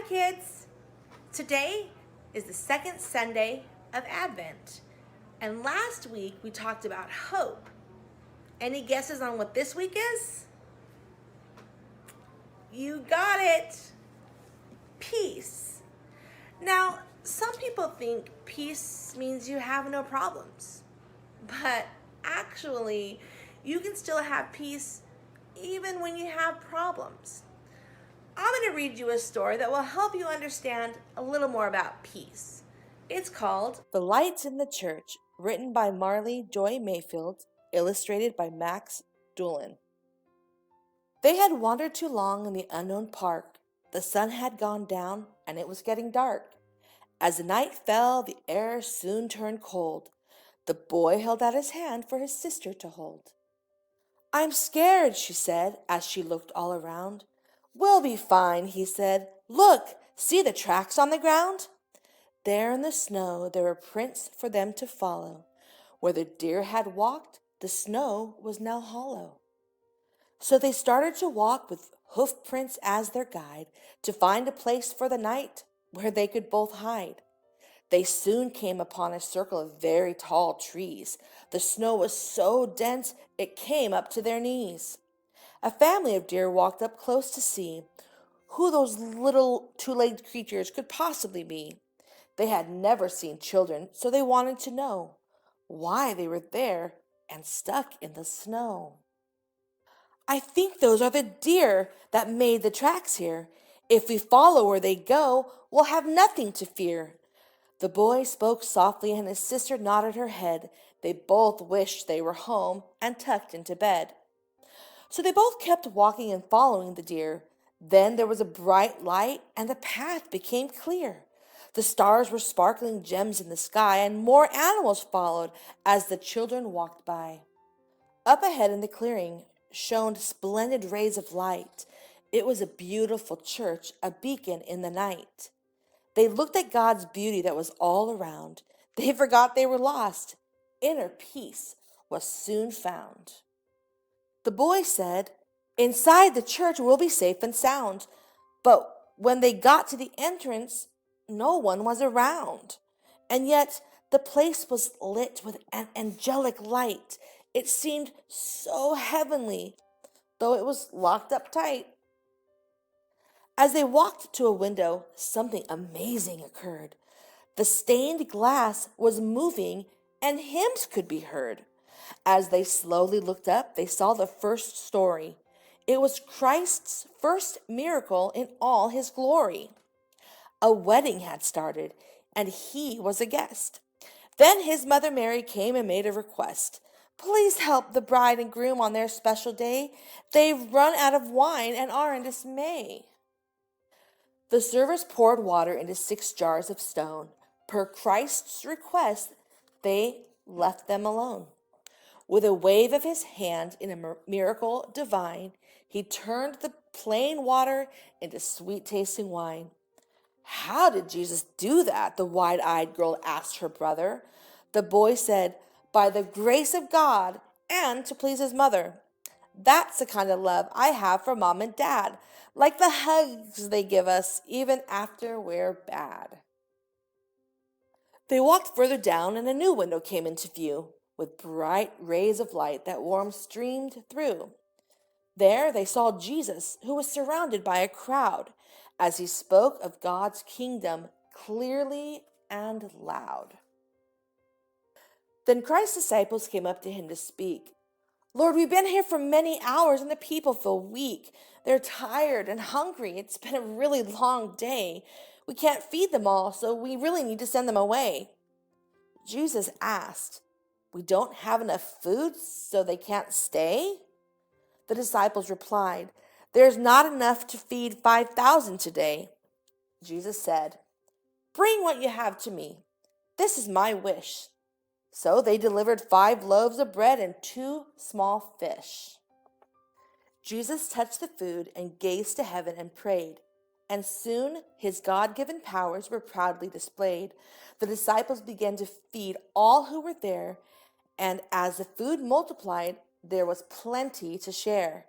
kids! Today is the second Sunday of Advent, and last week we talked about hope. Any guesses on what this week is? You got it! Peace. Now, some people think peace means you have no problems, but actually, you can still have peace even when you have problems. I'm going to read you a story that will help you understand a little more about peace. It's called The Lights in the Church, written by Marley Joy Mayfield, illustrated by Max Doolan. They had wandered too long in the unknown park. The sun had gone down, and it was getting dark. As the night fell, the air soon turned cold. The boy held out his hand for his sister to hold. "I'm scared," she said, as she looked all around. "We'll be fine," he said. "Look, see the tracks on the ground?" There in the snow there were prints for them to follow. Where the deer had walked, the snow was now hollow. So they started to walk with hoof prints as their guide to find a place for the night where they could both hide. They soon came upon a circle of very tall trees. The snow was so dense it came up to their knees. A family of deer walked up close to see who those little two-legged creatures could possibly be. They had never seen children, so they wanted to know why they were there and stuck in the snow. "I think those are the deer that made the tracks here. If we follow where they go, we'll have nothing to fear." The boy spoke softly and his sister nodded her head. They both wished they were home and tucked into bed. So they both kept walking and following the deer. Then there was a bright light, and the path became clear. The stars were sparkling gems in the sky, and more animals followed as the children walked by. Up ahead in the clearing shone splendid rays of light. It was a beautiful church, a beacon in the night. They looked at God's beauty that was all around. They forgot they were lost. Inner peace was soon found. The boy said, "Inside the church we'll be safe and sound." But when they got to the entrance, no one was around. And yet the place was lit with an angelic light. It seemed so heavenly, though it was locked up tight. As they walked to a window, something amazing occurred. The stained glass was moving and hymns could be heard. As they slowly looked up, they saw the first story. It was Christ's first miracle in all his glory. A wedding had started, and he was a guest. Then his mother Mary came and made a request. "Please help the bride and groom on their special day. They've run out of wine and are in dismay." The servers poured water into 6 jars of stone. Per Christ's request, they left them alone. With a wave of his hand in a miracle divine, he turned the plain water into sweet-tasting wine. "How did Jesus do that?" the wide-eyed girl asked her brother. The boy said, "By the grace of God and to please his mother. That's the kind of love I have for Mom and Dad, like the hugs they give us even after we're bad." They walked further down and a new window came into view, with bright rays of light that warm streamed through. There they saw Jesus, who was surrounded by a crowd, as he spoke of God's kingdom clearly and loud. Then Christ's disciples came up to him to speak. "Lord, we've been here for many hours and the people feel weak. They're tired and hungry. It's been a really long day. We can't feed them all, so we really need to send them away." Jesus asked, "We don't have enough food, so they can't stay?" The disciples replied, "There's not enough to feed 5,000 today." Jesus said, "Bring what you have to me. This is my wish." So they delivered 5 loaves of bread and 2 small fish. Jesus touched the food and gazed to heaven and prayed. And soon his God-given powers were proudly displayed. The disciples began to feed all who were there, and as the food multiplied, there was plenty to share.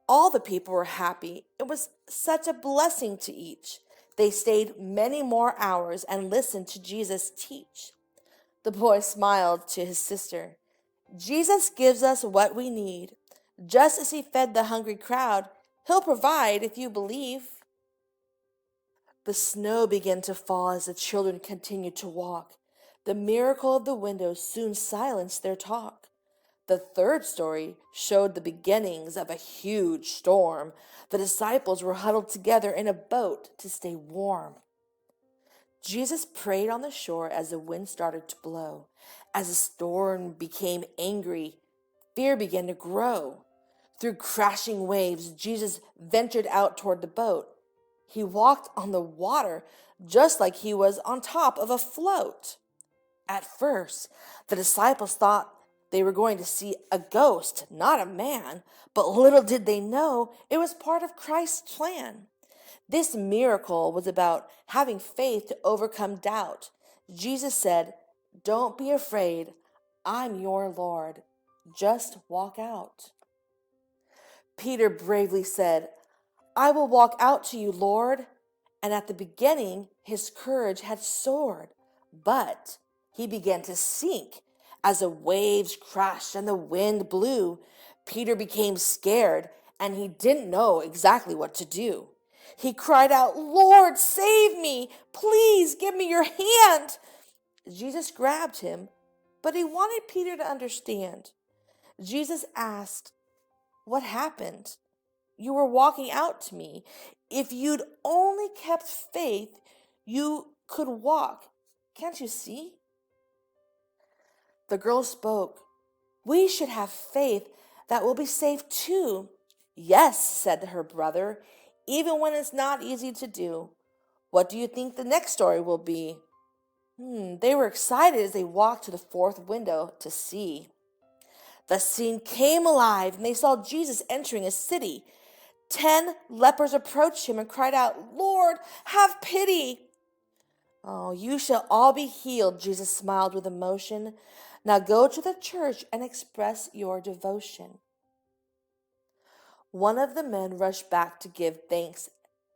All the people were happy. It was such a blessing to each. They stayed many more hours and listened to Jesus teach. The boy smiled to his sister. Jesus gives us what we need. Just as he fed the hungry crowd, he'll provide if you believe. The snow began to fall as the children continued to walk. The miracle of the window soon silenced their talk. The third story showed the beginnings of a huge storm. The disciples were huddled together in a boat to stay warm. Jesus prayed on the shore as the wind started to blow. As the storm became angry, fear began to grow. Through crashing waves, Jesus ventured out toward the boat. He walked on the water just like he was on top of a float. At first, the disciples thought they were going to see a ghost, not a man, but little did they know it was part of Christ's plan. This miracle was about having faith to overcome doubt. Jesus said, "Don't be afraid. I'm your Lord. Just walk out." Peter bravely said, "I will walk out to you, Lord." And at the beginning, his courage had soared, but he began to sink as the waves crashed and the wind blew. Peter became scared and he didn't know exactly what to do. He cried out, "Lord, save me! Please give me your hand!" Jesus grabbed him, but he wanted Peter to understand. Jesus asked, "What happened? You were walking out to me. If you'd only kept faith, you could walk. Can't you see?" The girl spoke. "We should have faith that we'll be safe too." "Yes," said her brother, "even when it's not easy to do." What do you think the next story will be? They were excited as they walked to the fourth window to see. The scene came alive and they saw Jesus entering a city. 10 lepers approached him and cried out, "Lord, have pity." "Oh, you shall all be healed," Jesus smiled with emotion. "Now go to the church and express your devotion." One of the men rushed back to give thanks.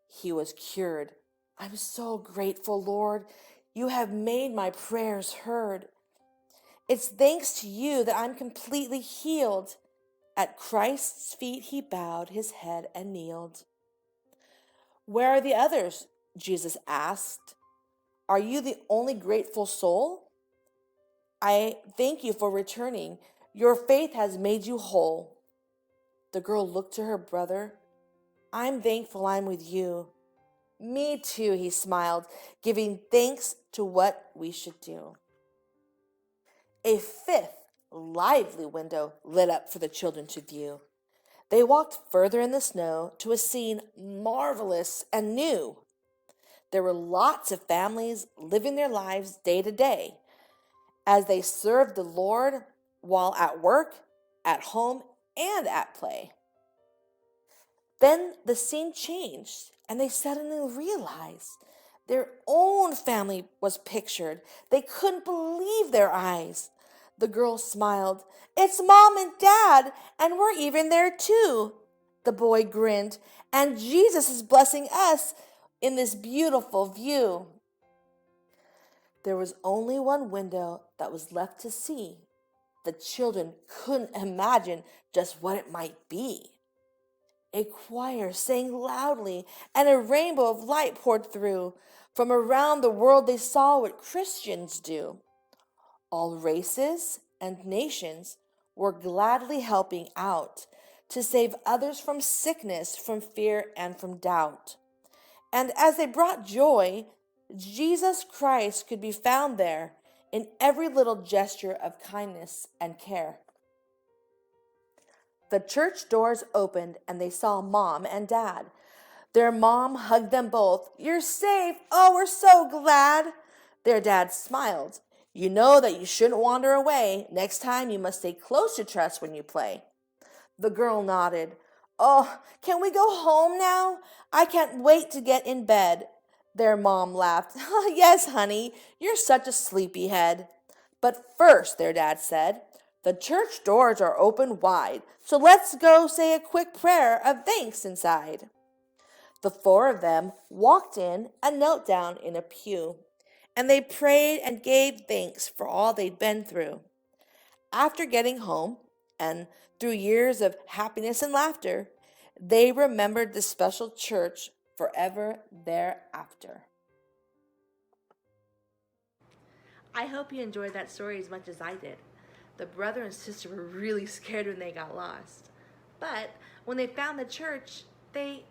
He was cured. "I'm so grateful, Lord. You have made my prayers heard. It's thanks to you that I'm completely healed." At Christ's feet he bowed his head and kneeled. "Where are the others?" Jesus asked. "Are you the only grateful soul? I thank you for returning. Your faith has made you whole." The girl looked to her brother. "I'm thankful I'm with you." "Me too," he smiled, giving thanks to what we should do. A fifth lively window lit up for the children to view. They walked further in the snow to a scene marvelous and new. There were lots of families living their lives day to day as they served the Lord while at work, at home, and at play. Then the scene changed, and they suddenly realized their own family was pictured. They couldn't believe their eyes. The girl smiled. "It's Mom and Dad, and we're even there too." The boy grinned, "And Jesus is blessing us in this beautiful view." There was only one window that was left to see. The children couldn't imagine just what it might be. A choir sang loudly, and a rainbow of light poured through. From around the world they saw what Christians do. All races and nations were gladly helping out to save others from sickness, from fear, and from doubt. And as they brought joy, Jesus Christ could be found there in every little gesture of kindness and care. The church doors opened and they saw Mom and Dad. Their mom hugged them both. "You're safe. Oh, we're so glad." Their dad smiled. "You know that you shouldn't wander away. Next time you must stay close to Tress when you play." The girl nodded. "Oh, can we go home now? I can't wait to get in bed." Their mom laughed. "Yes, honey, you're such a sleepyhead." "But first," their dad said, "the church doors are open wide, so let's go say a quick prayer of thanks inside." The four of them walked in and knelt down in a pew, and they prayed and gave thanks for all they'd been through. After getting home, and through years of happiness and laughter, they remembered the special church forever thereafter. I hope you enjoyed that story as much as I did. The brother and sister were really scared when they got lost. But when they found the church, they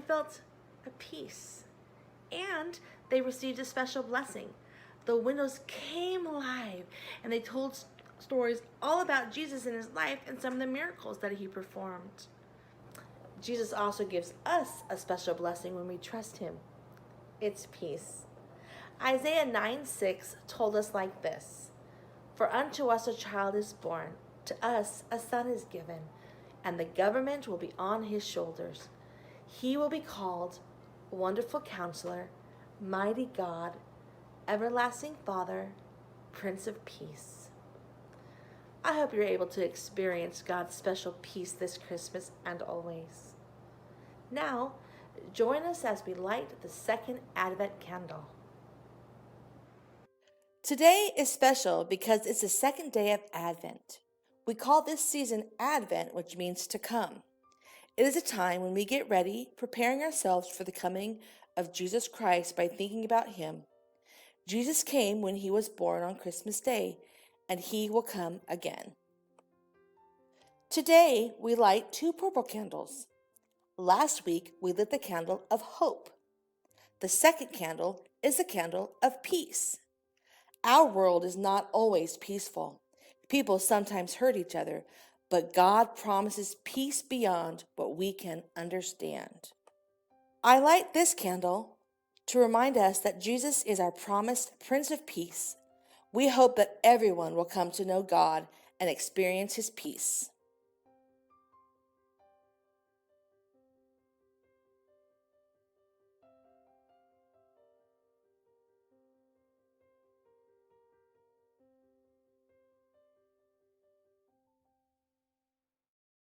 felt a peace. And they received a special blessing. The windows came alive and they told stories all about Jesus and his life and some of the miracles that he performed. Jesus also gives us a special blessing when we trust him. It's peace. Isaiah 9:6 told us like this: For unto us a child is born, to us a son is given, and the government will be on his shoulders. He will be called Wonderful Counselor, Mighty God, Everlasting Father, Prince of Peace. I hope you're able to experience God's special peace this Christmas and always. Now, join us as we light the second Advent candle. Today is special because it's the second day of Advent. We call this season Advent, which means to come. It is a time when we get ready, preparing ourselves for the coming of Jesus Christ by thinking about him. Jesus came when he was born on Christmas Day, and he will come again. Today, we light 2 purple candles. Last week, we lit the candle of hope. The second candle is the candle of peace. Our world is not always peaceful. People sometimes hurt each other, but God promises peace beyond what we can understand. I light this candle to remind us that Jesus is our promised Prince of Peace. We hope that everyone will come to know God and experience his peace.